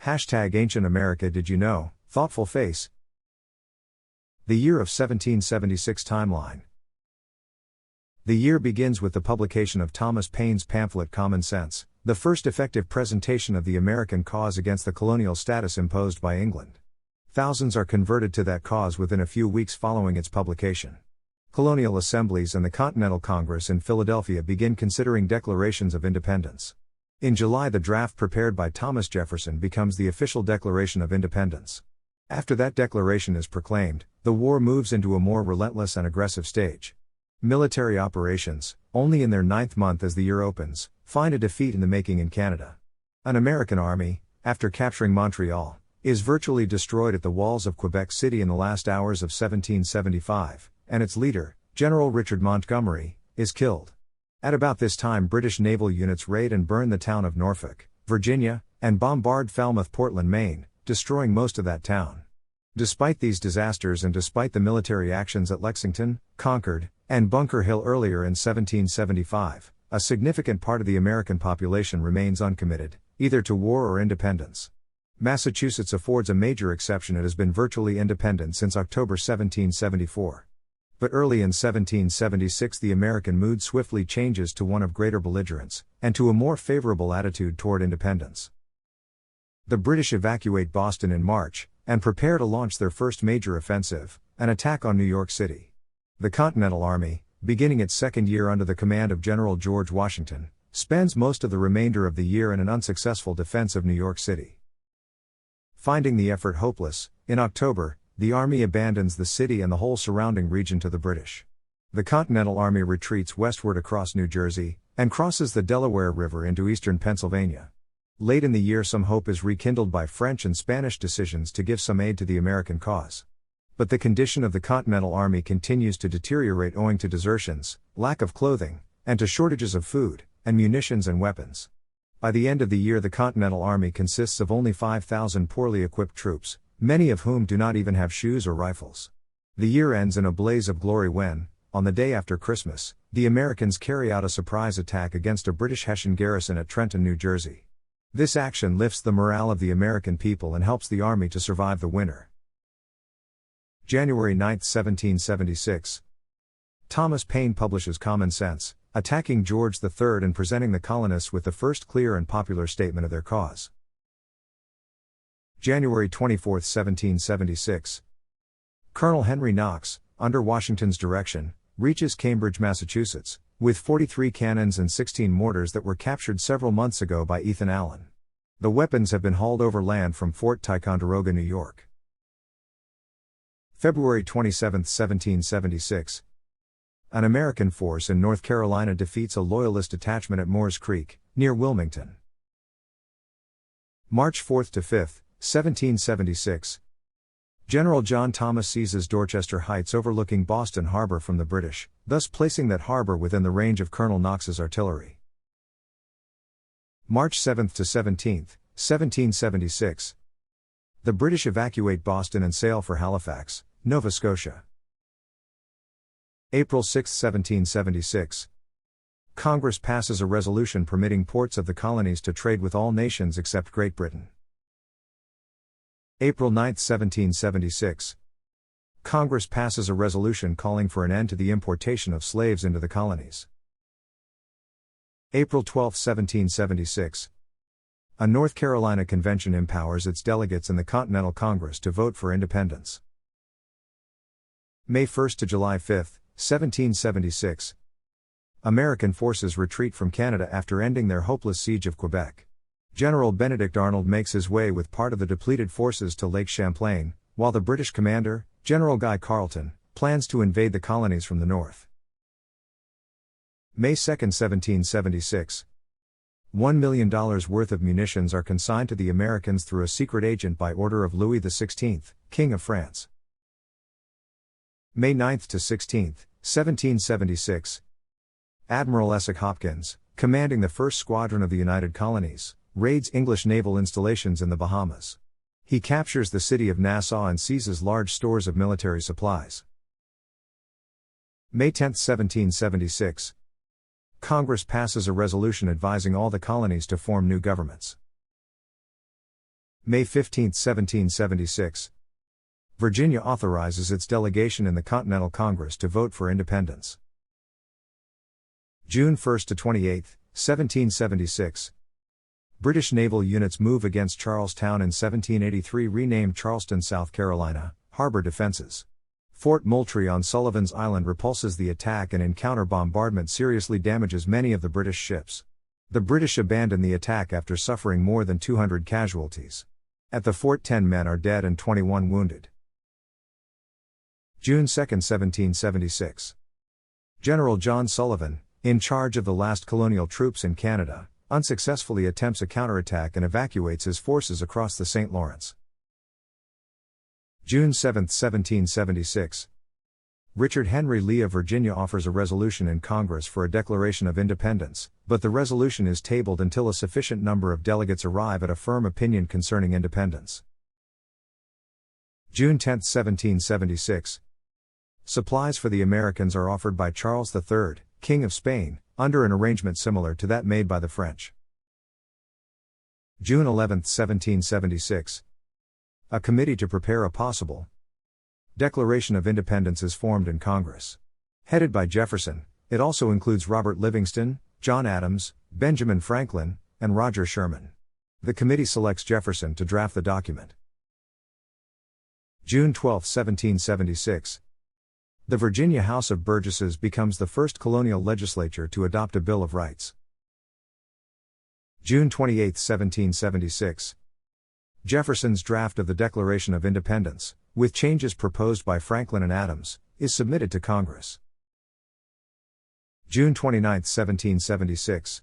Hashtag Ancient America. Did you know? Thoughtful face. The year of 1776 timeline. The year begins with the publication of Thomas Paine's pamphlet Common Sense, the first effective presentation of the American cause against the colonial status imposed by England. Thousands are converted to that cause within a few weeks following its publication. Colonial assemblies and the Continental Congress in Philadelphia begin considering declarations of independence. In July, the draft prepared by Thomas Jefferson becomes the official Declaration of Independence. After that declaration is proclaimed, the war moves into a more relentless and aggressive stage. Military operations, only in their 9th month as the year opens, find a defeat in the making in Canada. An American army, after capturing Montreal, is virtually destroyed at the walls of Quebec City in the last hours of 1775, and its leader, General Richard Montgomery, is killed. At about this time, British naval units raid and burn the town of Norfolk, Virginia, and bombard Falmouth, Portland, Maine, destroying most of that town. Despite these disasters and despite the military actions at Lexington, Concord, and Bunker Hill earlier in 1775, a significant part of the American population remains uncommitted, either to war or independence. Massachusetts affords a major exception. It has been virtually independent since October 1774. But early in 1776 the American mood swiftly changes to one of greater belligerence, and to a more favorable attitude toward independence. The British evacuate Boston in March, and prepare to launch their first major offensive, an attack on New York City. The Continental Army, beginning its second year under the command of General George Washington, spends most of the remainder of the year in an unsuccessful defense of New York City. Finding the effort hopeless, in October, the Army abandons the city and the whole surrounding region to the British. The Continental Army retreats westward across New Jersey, and crosses the Delaware River into eastern Pennsylvania. Late in the year some hope is rekindled by French and Spanish decisions to give some aid to the American cause. But the condition of the Continental Army continues to deteriorate owing to desertions, lack of clothing, and to shortages of food, and munitions and weapons. By the end of the year the Continental Army consists of only 5,000 poorly equipped troops, many of whom do not even have shoes or rifles. The year ends in a blaze of glory when, on the day after Christmas, the Americans carry out a surprise attack against a British Hessian garrison at Trenton, New Jersey. This action lifts the morale of the American people and helps the Army to survive the winter. January 9, 1776. Thomas Paine publishes Common Sense, attacking George III and presenting the colonists with the first clear and popular statement of their cause. January 24, 1776. Colonel Henry Knox, under Washington's direction, reaches Cambridge, Massachusetts, with 43 cannons and 16 mortars that were captured several months ago by Ethan Allen. The weapons have been hauled overland from Fort Ticonderoga, New York. February 27, 1776. An American force in North Carolina defeats a Loyalist detachment at Moores Creek, near Wilmington. March 4 to 5, 1776. General John Thomas seizes Dorchester Heights overlooking Boston Harbor from the British, thus placing that harbor within the range of Colonel Knox's artillery. March 7 to 17, 1776. The British evacuate Boston and sail for Halifax, Nova Scotia. April 6, 1776. Congress passes a resolution permitting ports of the colonies to trade with all nations except Great Britain. April 9, 1776. Congress passes a resolution calling for an end to the importation of slaves into the colonies. April 12, 1776. A North Carolina convention empowers its delegates in the Continental Congress to vote for independence. May 1 to July 5, 1776. American forces retreat from Canada after ending their hopeless siege of Quebec. General Benedict Arnold makes his way with part of the depleted forces to Lake Champlain, while the British commander, General Guy Carleton, plans to invade the colonies from the north. May 2, 1776. $1 million worth of munitions are consigned to the Americans through a secret agent by order of Louis XVI, King of France. May 9 to 16, 1776. Admiral Essex Hopkins, commanding the 1st Squadron of the United Colonies, raids English naval installations in the Bahamas. He captures the city of Nassau and seizes large stores of military supplies. May 10, 1776. Congress passes a resolution advising all the colonies to form new governments. May 15, 1776. Virginia authorizes its delegation in the Continental Congress to vote for independence. June 1 to 28, 1776. British naval units move against Charlestown in 1783, renamed Charleston, South Carolina, harbor defenses. Fort Moultrie on Sullivan's Island repulses the attack and in counter bombardment seriously damages many of the British ships. The British abandon the attack after suffering more than 200 casualties. At the fort 10 men are dead and 21 wounded. June 2, 1776. General John Sullivan, in charge of the last colonial troops in Canada, unsuccessfully attempts a counterattack and evacuates his forces across the St. Lawrence. June 7, 1776. Richard Henry Lee of Virginia offers a resolution in Congress for a declaration of independence, but the resolution is tabled until a sufficient number of delegates arrive at a firm opinion concerning independence. June 10, 1776. Supplies for the Americans are offered by Charles III, King of Spain, under an arrangement similar to that made by the French. June 11, 1776. A committee to prepare a possible Declaration of Independence is formed in Congress. Headed by Jefferson, it also includes Robert Livingston, John Adams, Benjamin Franklin, and Roger Sherman. The committee selects Jefferson to draft the document. June 12, 1776. The Virginia House of Burgesses becomes the first colonial legislature to adopt a Bill of Rights. June 28, 1776. Jefferson's draft of the Declaration of Independence, with changes proposed by Franklin and Adams, is submitted to Congress. June 29, 1776.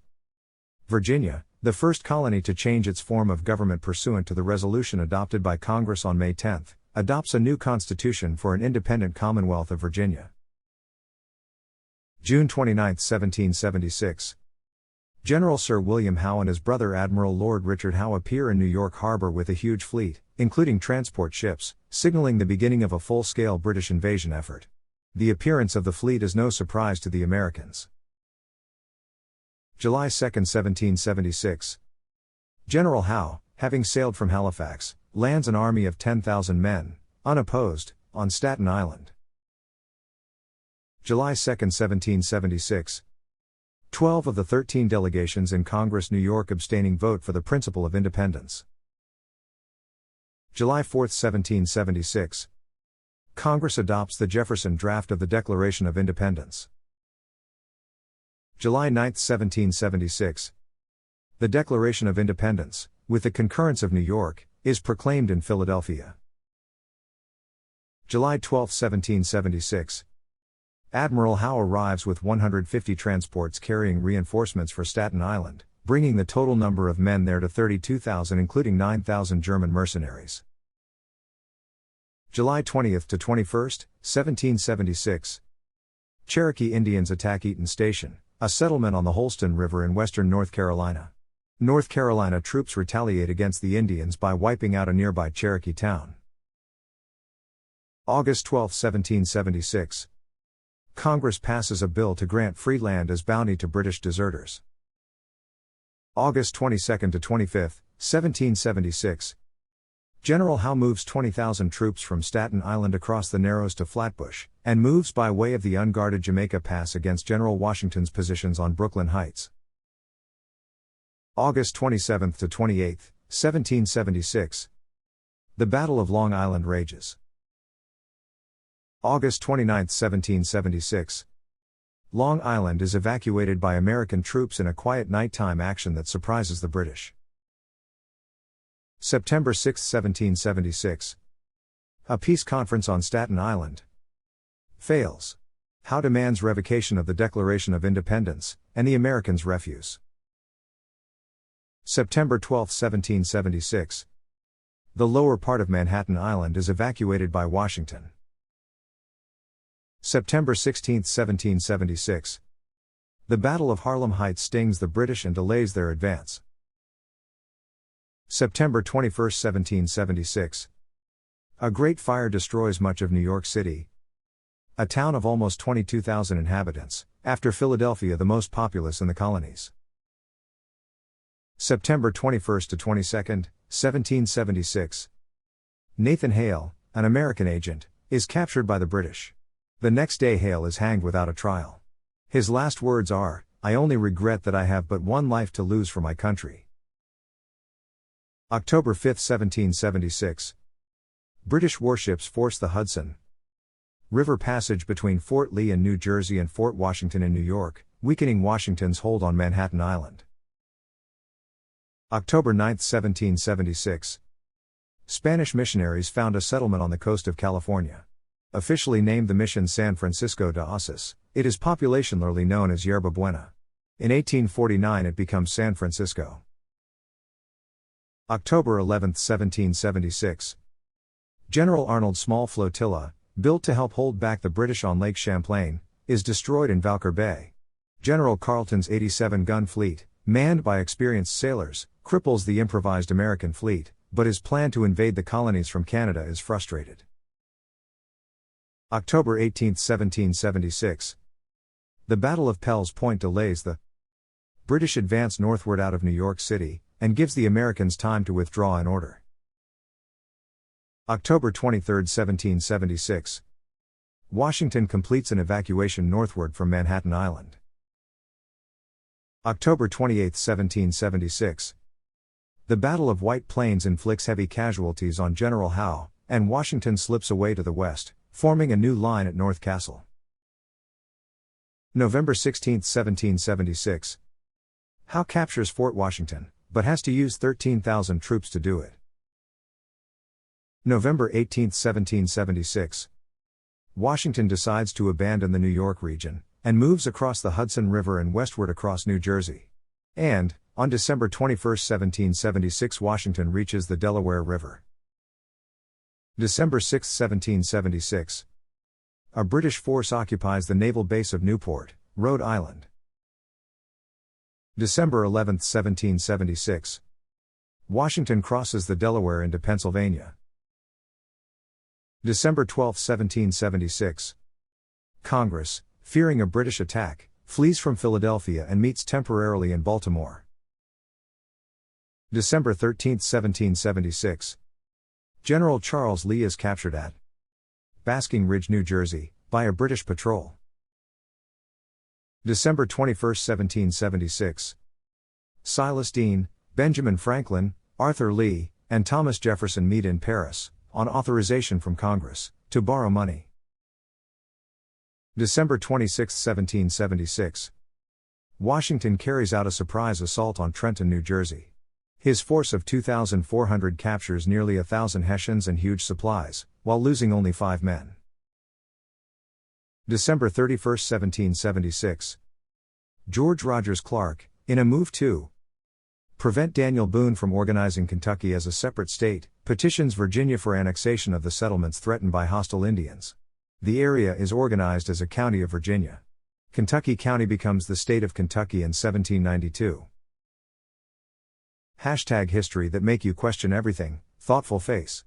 Virginia, the first colony to change its form of government pursuant to the resolution adopted by Congress on May 10, adopts a new constitution for an independent Commonwealth of Virginia. June 29, 1776. General Sir William Howe and his brother Admiral Lord Richard Howe appear in New York Harbor with a huge fleet, including transport ships, signaling the beginning of a full-scale British invasion effort. The appearance of the fleet is no surprise to the Americans. July 2, 1776. General Howe, having sailed from Halifax, lands an army of 10,000 men, unopposed, on Staten Island. July 2, 1776. 12 of the 13 delegations in Congress, New York, abstaining vote for the principle of independence. July 4, 1776. Congress adopts the Jefferson draft of the Declaration of Independence. July 9, 1776. The Declaration of Independence, with the concurrence of New York, is proclaimed in Philadelphia. July 12, 1776. Admiral Howe arrives with 150 transports carrying reinforcements for Staten Island, bringing the total number of men there to 32,000, including 9,000 German mercenaries. July 20th to 21st, 1776. Cherokee Indians attack Eaton Station, a settlement on the Holston River in western North Carolina. North Carolina troops retaliate against the Indians by wiping out a nearby Cherokee town. August 12, 1776. Congress passes a bill to grant free land as bounty to British deserters. August 22 to 25, 1776. General Howe moves 20,000 troops from Staten Island across the Narrows to Flatbush, and moves by way of the unguarded Jamaica Pass against General Washington's positions on Brooklyn Heights. August 27 to 28, 1776. The Battle of Long Island rages. August 29, 1776. Long Island is evacuated by American troops in a quiet nighttime action that surprises the British. September 6, 1776. A peace conference on Staten Island fails. Howe demands revocation of the Declaration of Independence, and the Americans refuse. September 12, 1776. The lower part of Manhattan Island is evacuated by Washington. September 16, 1776. The Battle of Harlem Heights stings the British and delays their advance. September 21, 1776. A great fire destroys much of New York City, a town of almost 22,000 inhabitants, after Philadelphia the most populous in the colonies. September 21 to 22, 1776. Nathan Hale, an American agent, is captured by the British. The next day Hale is hanged without a trial. His last words are, "I only regret that I have but one life to lose for my country." October 5, 1776. British warships force the Hudson River passage between Fort Lee in New Jersey and Fort Washington in New York, weakening Washington's hold on Manhattan Island. October 9, 1776. Spanish missionaries found a settlement on the coast of California. Officially named the mission San Francisco de Osos, it is populationally known as Yerba Buena. In 1849 it becomes San Francisco. October 11, 1776. General Arnold's small flotilla, built to help hold back the British on Lake Champlain, is destroyed in Valker Bay. General Carleton's 87-gun fleet, manned by experienced sailors, cripples the improvised American fleet, but his plan to invade the colonies from Canada is frustrated. October 18, 1776. The Battle of Pell's Point delays the British advance northward out of New York City, and gives the Americans time to withdraw in order. October 23, 1776. Washington completes an evacuation northward from Manhattan Island. October 28, 1776. The Battle of White Plains inflicts heavy casualties on General Howe, and Washington slips away to the west, forming a new line at North Castle. November 16, 1776. Howe captures Fort Washington, but has to use 13,000 troops to do it. November 18, 1776. Washington decides to abandon the New York region, and moves across the Hudson River and westward across New Jersey. And, on December 21, 1776, Washington reaches the Delaware River. December 6, 1776. A British force occupies the naval base of Newport, Rhode Island. December 11, 1776. Washington crosses the Delaware into Pennsylvania. December 12, 1776. Congress, fearing a British attack, flees from Philadelphia and meets temporarily in Baltimore. December 13, 1776. General Charles Lee is captured at Basking Ridge, New Jersey, by a British patrol. December 21, 1776. Silas Deane, Benjamin Franklin, Arthur Lee, and Thomas Jefferson meet in Paris, on authorization from Congress, to borrow money. December 26, 1776. Washington carries out a surprise assault on Trenton, New Jersey. His force of 2,400 captures nearly 1,000 Hessians and huge supplies, while losing only 5 men. December 31, 1776. George Rogers Clark, in a move to prevent Daniel Boone from organizing Kentucky as a separate state, petitions Virginia for annexation of the settlements threatened by hostile Indians. The area is organized as a county of Virginia. Kentucky County becomes the state of Kentucky in 1792. #History that make you question everything, thoughtful face.